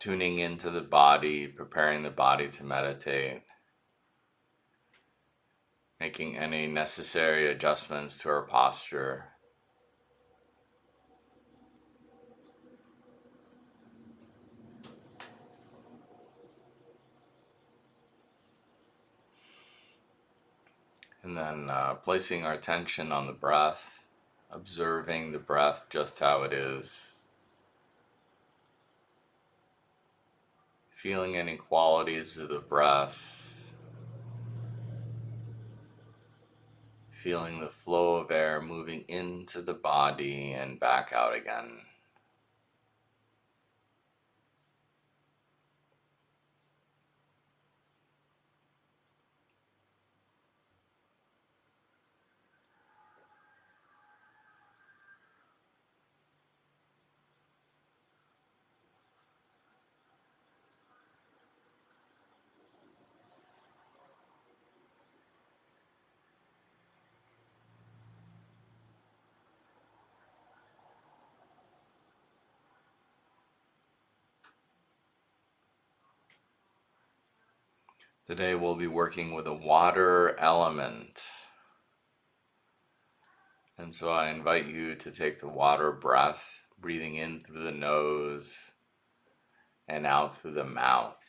tuning into the body, preparing the body to meditate, making any necessary adjustments to our posture. And then placing our attention on the breath, observing the breath just how it is, feeling any qualities of the breath, feeling the flow of air moving into the body and back out again. Today we'll be working with a water element. And so I invite you to take the water breath, breathing in through the nose and out through the mouth.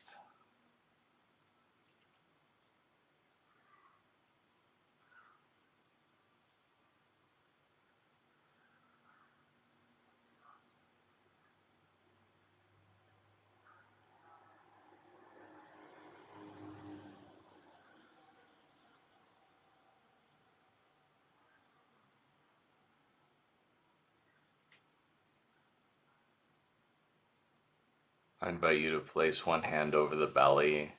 I invite you to place one hand over the belly,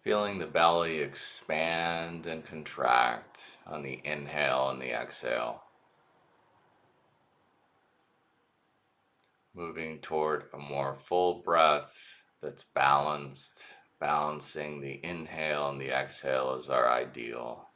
feeling the belly expand and contract on the inhale and the exhale, moving toward a more full breath that's balanced. Balancing the inhale and the exhale is our ideal.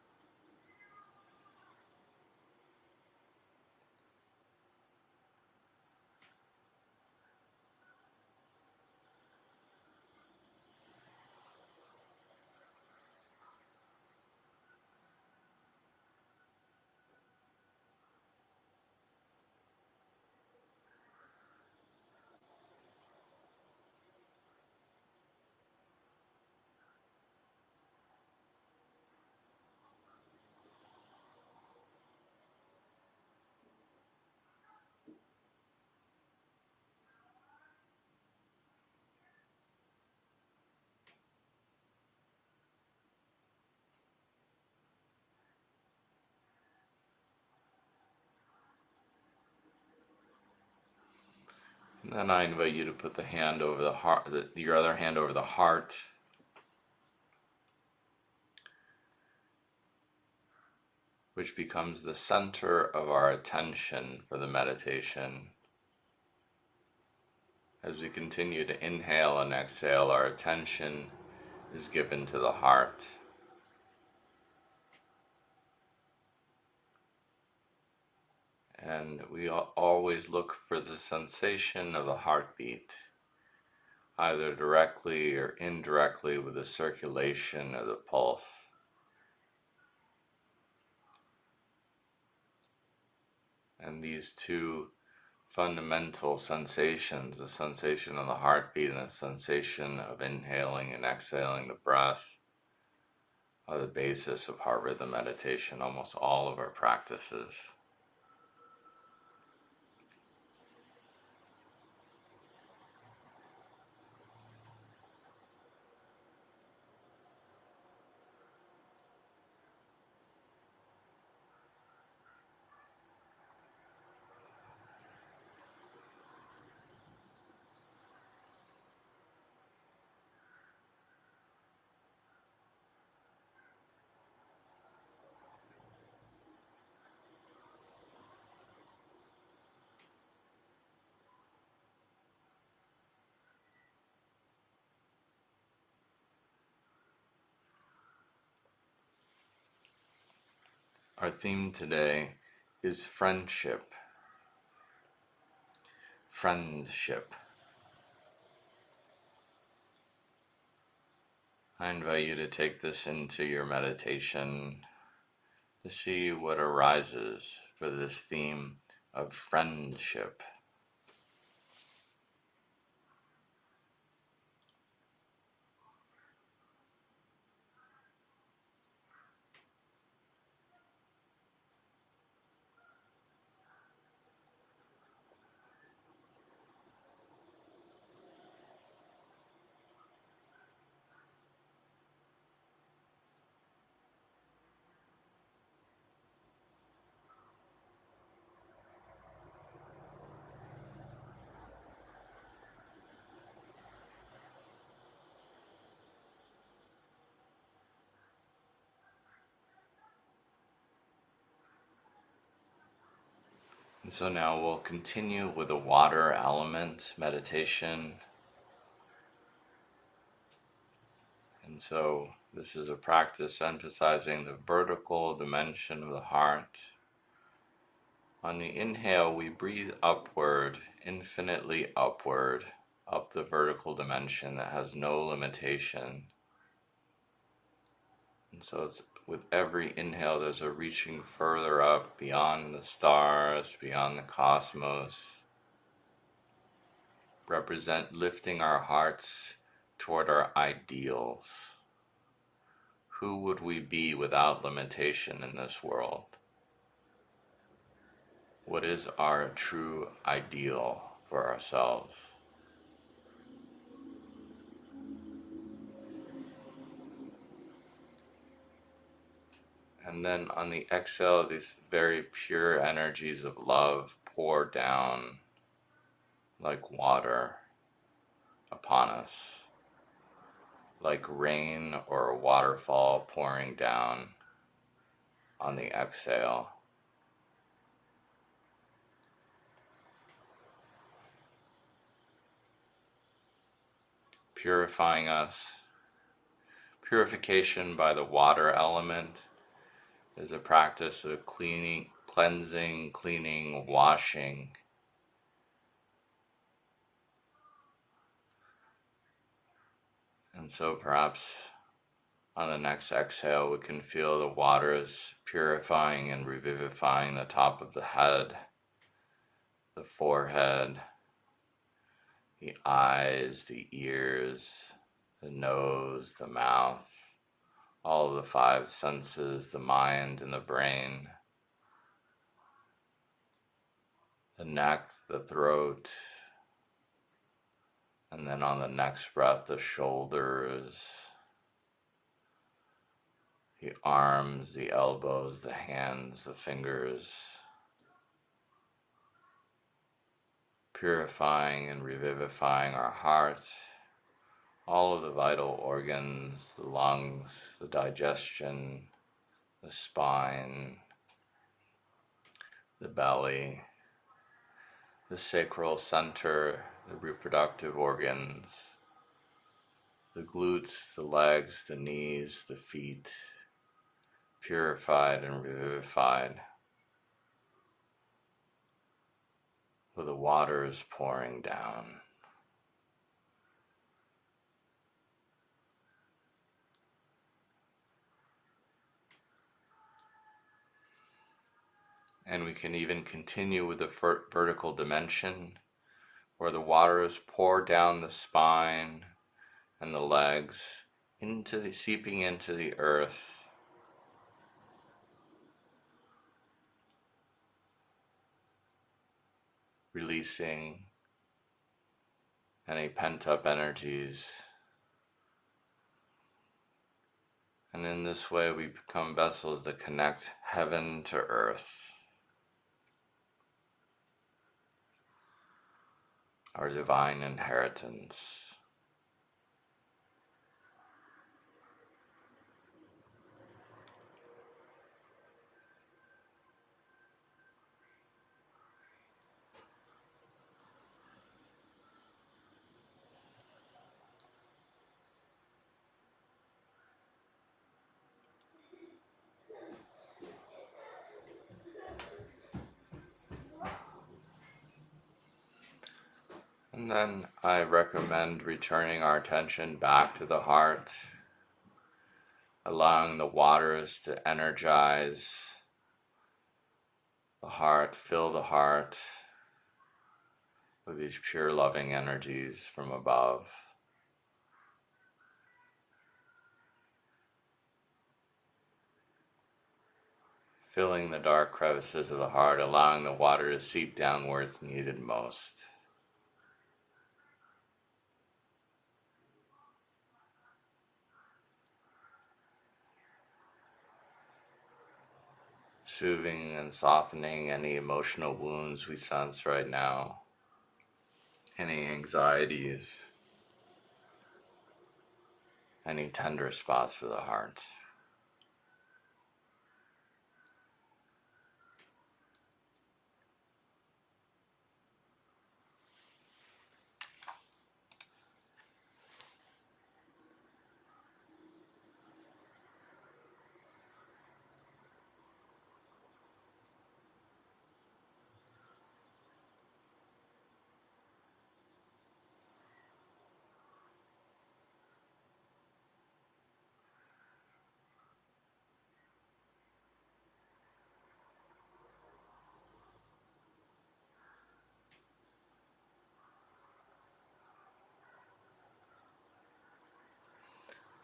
And then I invite you to put the hand over the heart, your other hand over the heart, which becomes the center of our attention for the meditation. As we continue to inhale and exhale, our attention is given to the heart. And we always look for the sensation of the heartbeat, either directly or indirectly with the circulation of the pulse. And these two fundamental sensations, the sensation of the heartbeat and the sensation of inhaling and exhaling the breath, are the basis of heart rhythm meditation, almost all of our practices. Our theme today is friendship. friendship. I invite you to take this into your meditation to see what arises for this theme of friendship. And so now we'll continue with the water element meditation. And so this is a practice emphasizing the vertical dimension of the heart. On the inhale, we breathe upward, infinitely upward, up the vertical dimension that has no limitation. And so it's with every inhale, there's a reaching further up beyond the stars, beyond the cosmos. Represent lifting our hearts toward our ideals. Who would we be without limitation in this world? What is our true ideal for ourselves? And then on the exhale, these very pure energies of love pour down like water upon us, like rain or a waterfall pouring down on the exhale. Purifying us. Purification by the water element is a practice of cleaning, cleansing, cleaning, washing. And so perhaps on the next exhale, we can feel the water is purifying and revivifying the top of the head, the forehead, the eyes, the ears, the nose, the mouth, all of the five senses, the mind and the brain, the neck, the throat, and then on the next breath, the shoulders, the arms, the elbows, the hands, the fingers, purifying and revivifying our heart, all of the vital organs, the lungs, the digestion, the spine, the belly, the sacral center, the reproductive organs, the glutes, the legs, the knees, the feet, purified and revivified, where the water is pouring down. And we can even continue with the vertical dimension, where the water is poured down the spine and the legs, seeping into the earth, releasing any pent-up energies. And in this way, we become vessels that connect heaven to earth, our divine inheritance. And then I recommend returning our attention back to the heart, allowing the waters to energize the heart, fill the heart with these pure loving energies from above. Filling the dark crevices of the heart, allowing the water to seep down where it's needed most. Soothing and softening any emotional wounds we sense right now, any anxieties, any tender spots of the heart.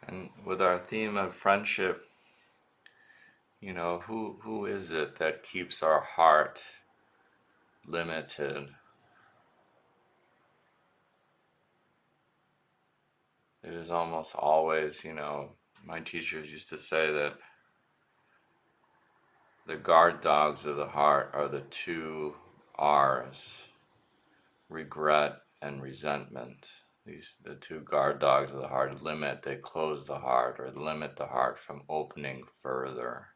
And with our theme of friendship, who is it that keeps our heart limited? It is almost always, my teachers used to say that the guard dogs of the heart are the two R's, regret and resentment. The two guard dogs of the heart they close the heart or limit the heart from opening further.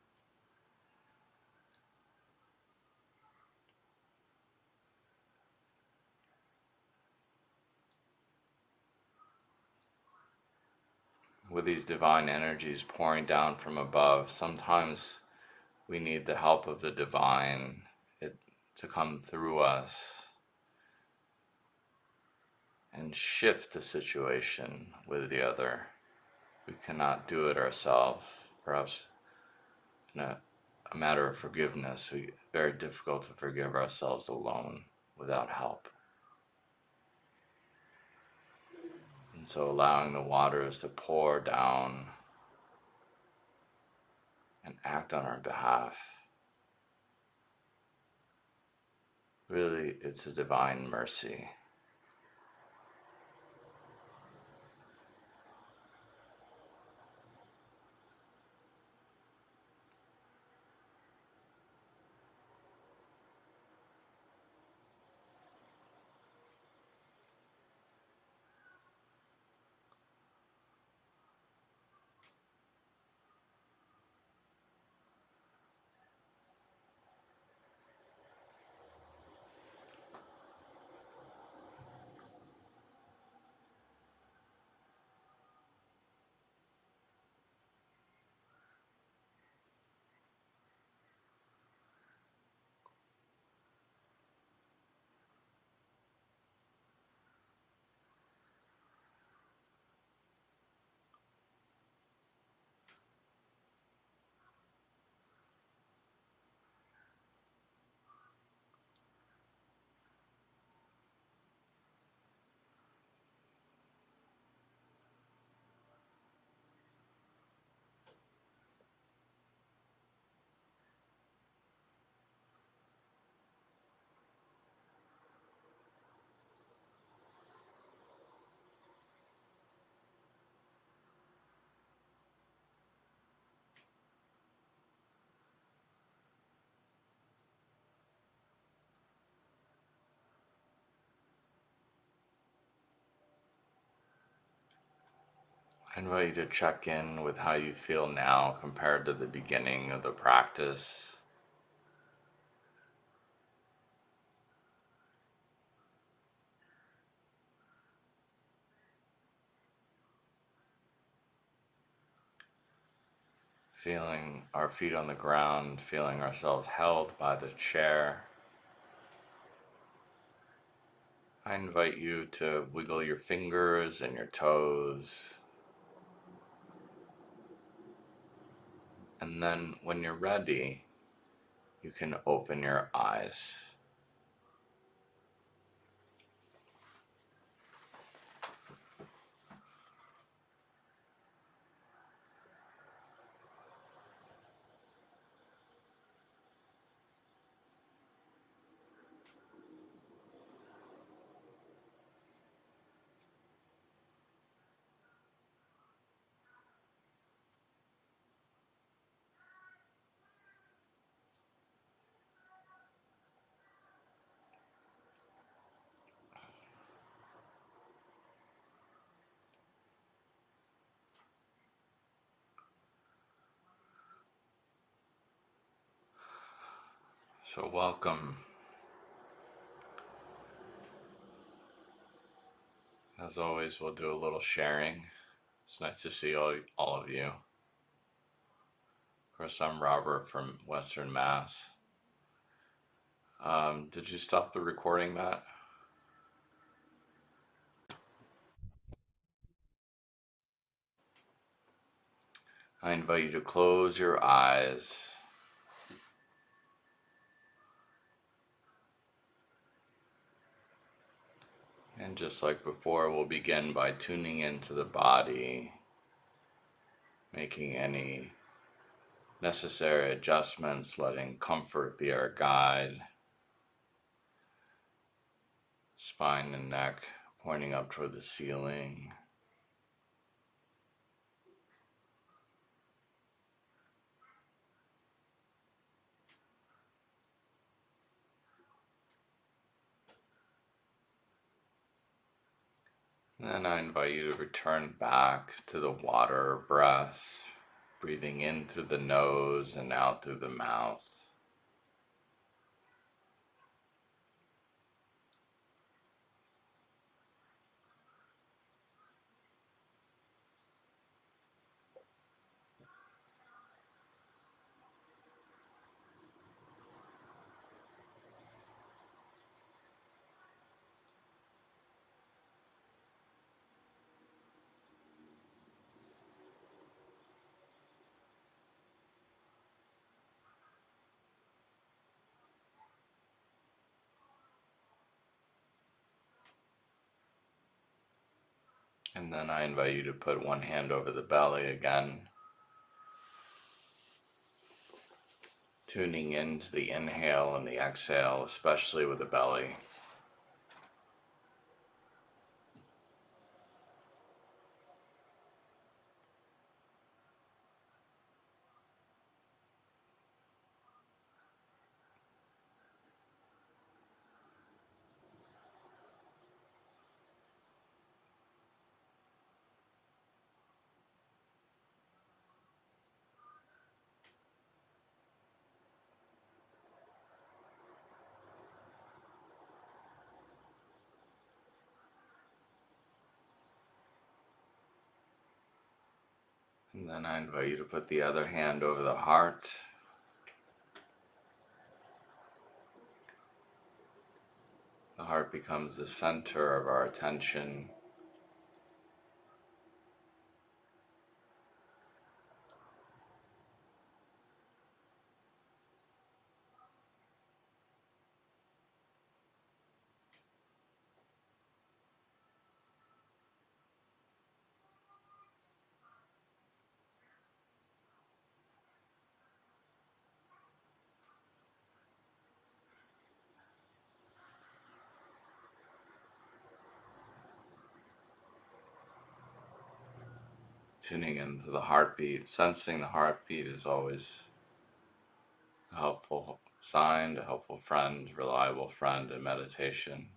With these divine energies pouring down from above, sometimes we need the help of the divine to come through us and shift the situation with the other. We cannot do it ourselves. Perhaps in a matter of forgiveness, very difficult to forgive ourselves alone without help. And so allowing the waters to pour down and act on our behalf. Really, it's a divine mercy. I invite you to check in with how you feel now compared to the beginning of the practice. Feeling our feet on the ground, feeling ourselves held by the chair, I invite you to wiggle your fingers and your toes. And then when you're ready, you can open your eyes. So welcome. As always, we'll do a little sharing. It's nice to see all of you. Of course, I'm Robert from Western Mass. Did you stop the recording, Matt? I invite you to close your eyes. And just like before, we'll begin by tuning into the body, making any necessary adjustments, letting comfort be our guide. Spine and neck pointing up toward the ceiling. And then I invite you to return back to the water breath, breathing in through the nose and out through the mouth. And then I invite you to put one hand over the belly again, tuning into the inhale and the exhale, especially with the belly. And then I invite you to put the other hand over the heart. The heart becomes the center of our attention. Tuning into the heartbeat, sensing the heartbeat is always a helpful sign, a helpful friend, reliable friend in meditation.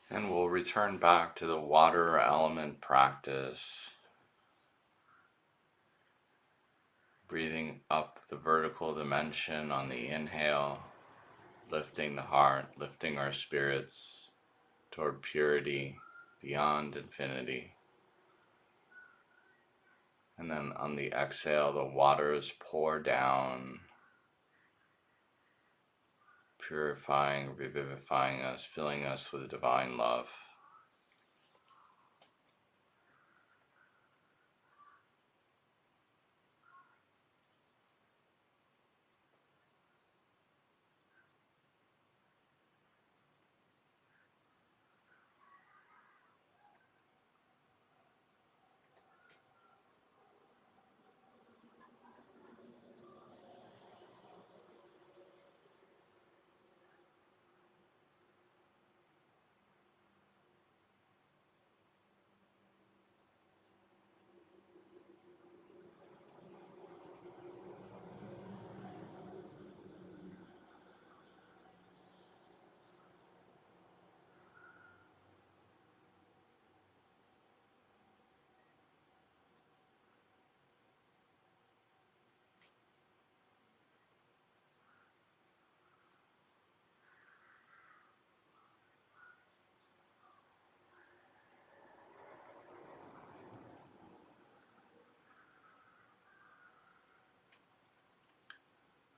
And we'll return back to the water element practice, breathing up the vertical dimension on the inhale, lifting the heart, lifting our spirits toward purity beyond infinity. And then on the exhale, the waters pour down, purifying, revivifying us, filling us with divine love.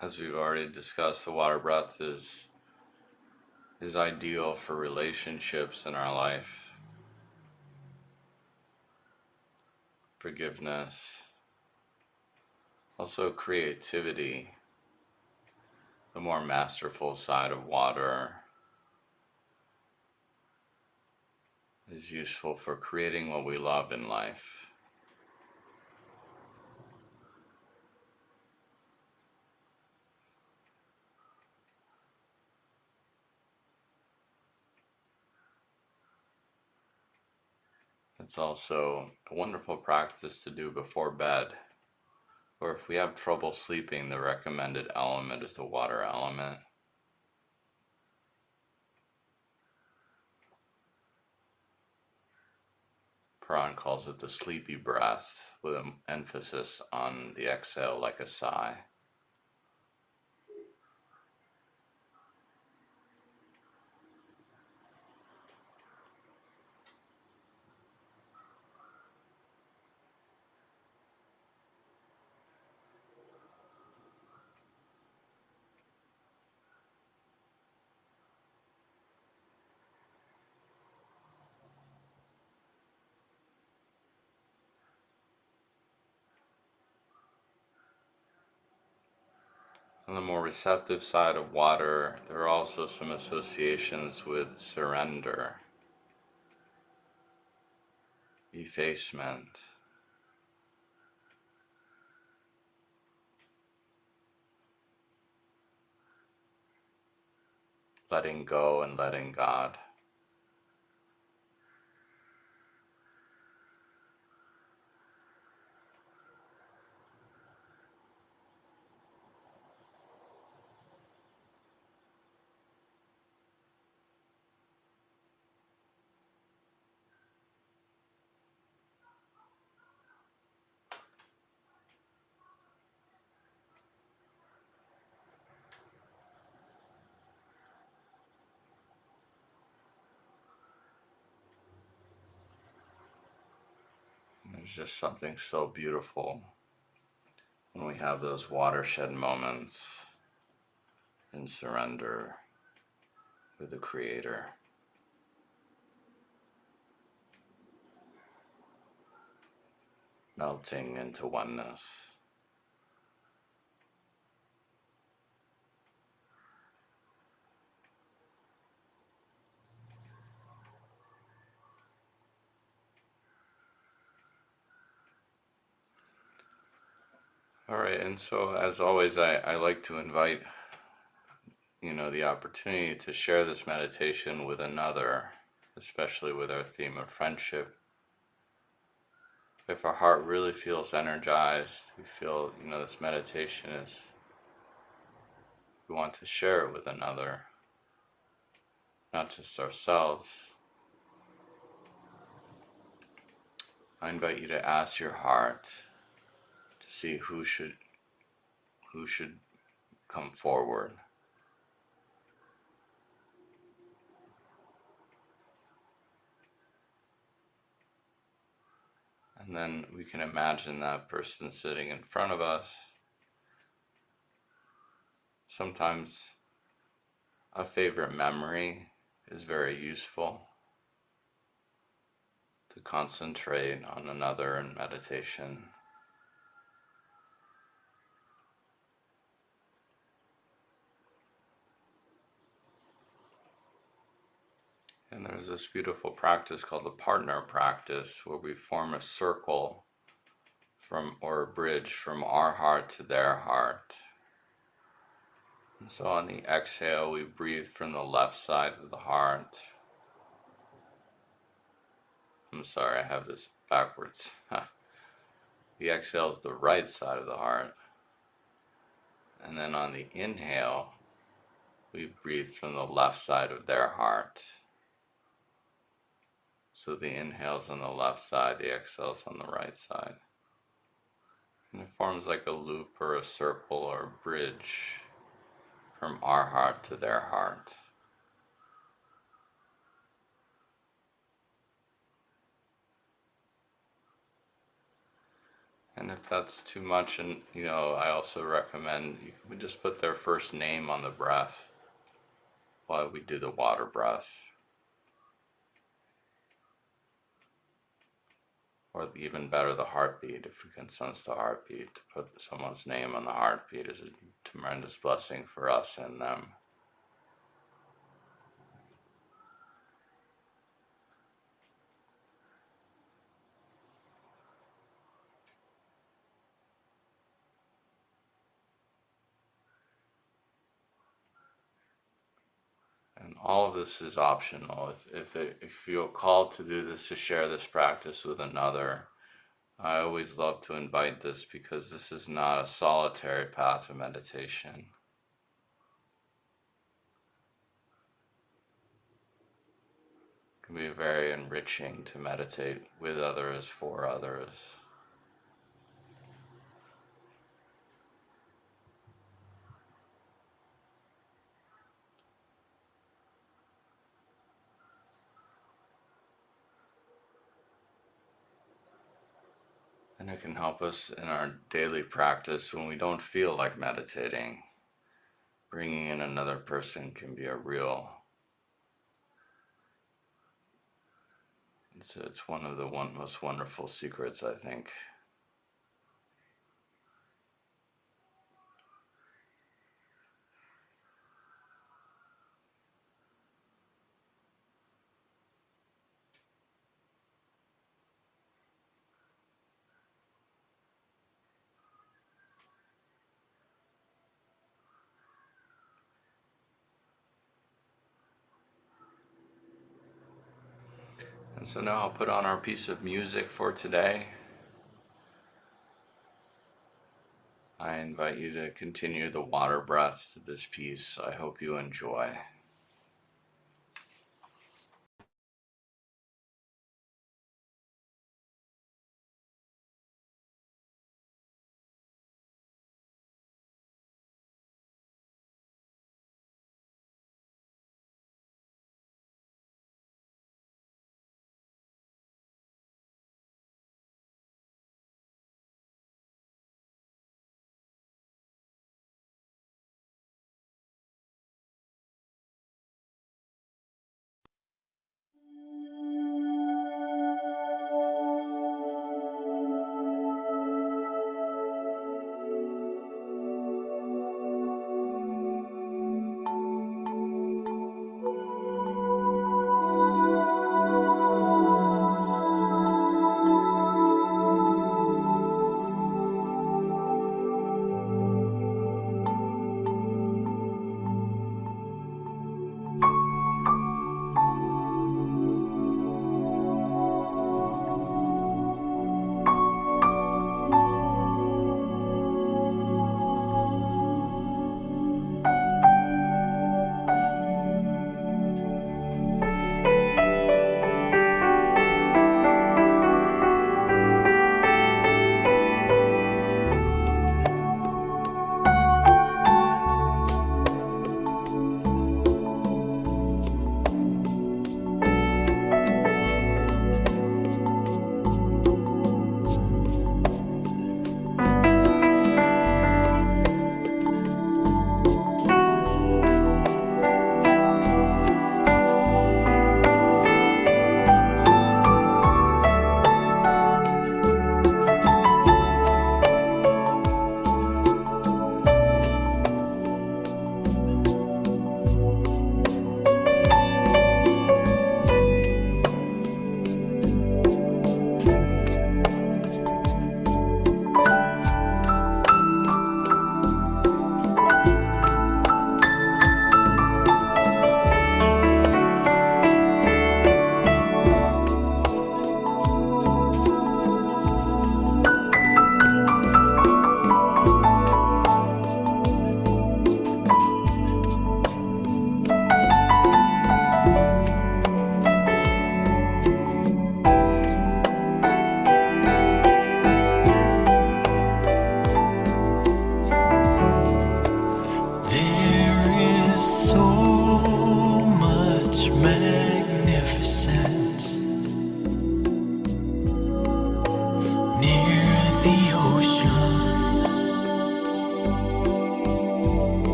As we've already discussed, the water breath is ideal for relationships in our life, forgiveness, also creativity. The more masterful side of water is useful for creating what we love in life. It's also a wonderful practice to do before bed, or if we have trouble sleeping, the recommended element is the water element. Puran calls it the sleepy breath, with an emphasis on the exhale like a sigh. On the more receptive side of water, there are also some associations with surrender, effacement, letting go and letting God. There's just something so beautiful when we have those watershed moments in surrender with the Creator. Melting into oneness. All right, and so as always, I like to invite, the opportunity to share this meditation with another, especially with our theme of friendship. If our heart really feels energized, we feel, this meditation is, we want to share it with another, not just ourselves, I invite you to ask your heart to see who should come forward. And then we can imagine that person sitting in front of us. Sometimes a favorite memory is very useful to concentrate on another in meditation. And there's this beautiful practice called the partner practice, where we form a circle or a bridge from our heart to their heart. And so on the exhale, we breathe from the left side of the heart. I'm sorry, I have this backwards. The exhale is the right side of the heart. And then on the inhale, we breathe from the left side of their heart. So the inhale's on the left side, the exhale's on the right side. And it forms like a loop or a circle or a bridge from our heart to their heart. And if that's too much, and I also recommend we just put their first name on the breath while we do the water breath. Or even better, the heartbeat. If we can sense the heartbeat, to put someone's name on the heartbeat is a tremendous blessing for us and them. And all of this is optional. If you feel called to do this, to share this practice with another, I always love to invite this, because this is not a solitary path of meditation. It can be very enriching to meditate with others, for others. And it can help us in our daily practice when we don't feel like meditating. Bringing in another person can be it's one of the most wonderful secrets, I think. And so now I'll put on our piece of music for today. I invite you to continue the water breaths to this piece. I hope you enjoy.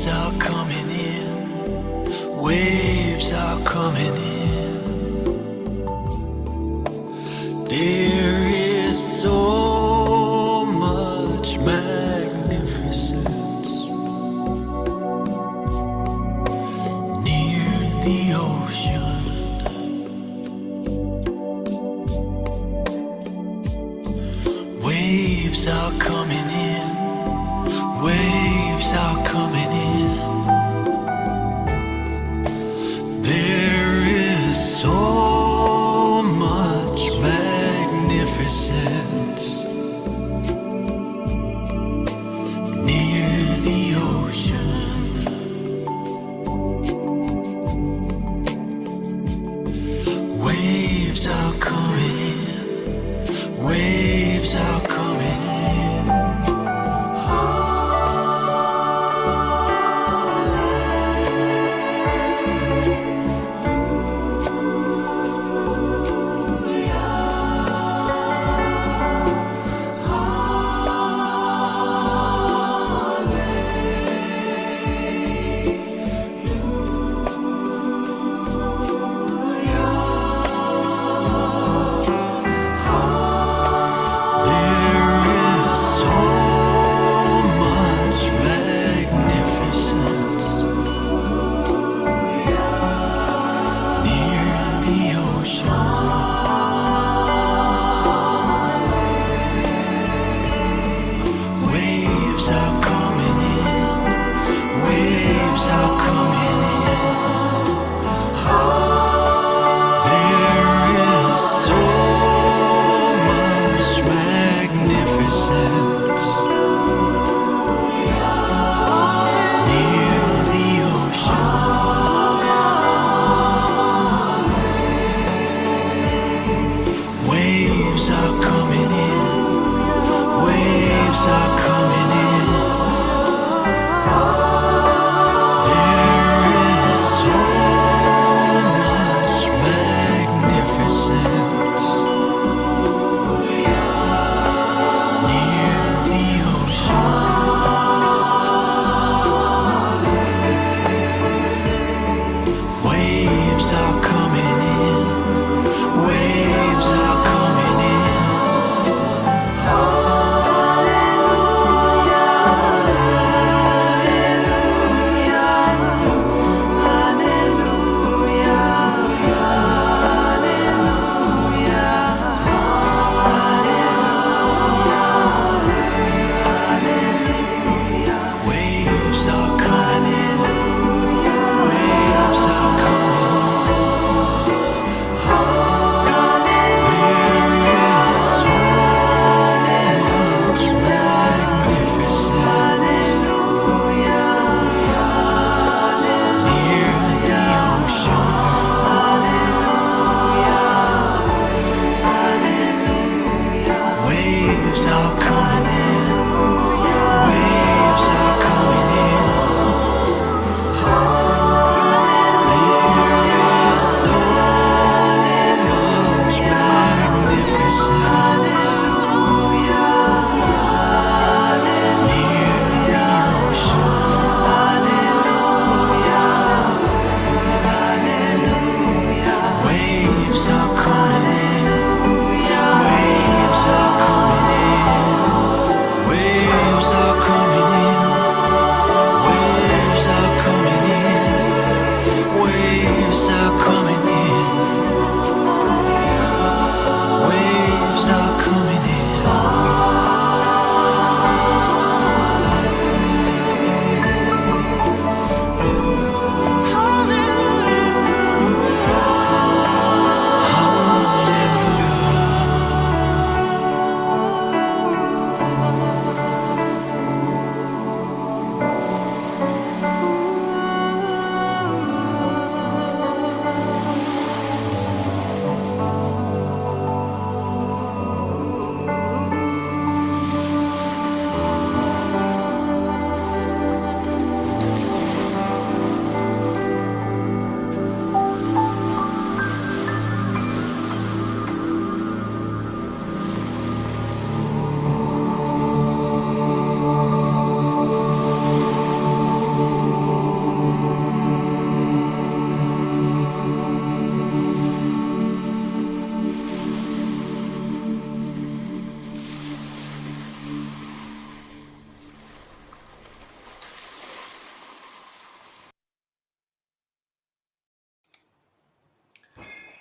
Waves are coming in. Waves are coming in. There is so much magnificence near the ocean. Waves are coming in. Waves are coming in. There is so much magnificence near the ocean. Waves are coming in. Waves are coming in.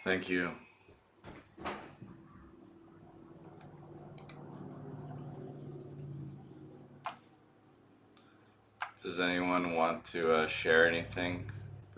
Thank you. Does anyone want to share anything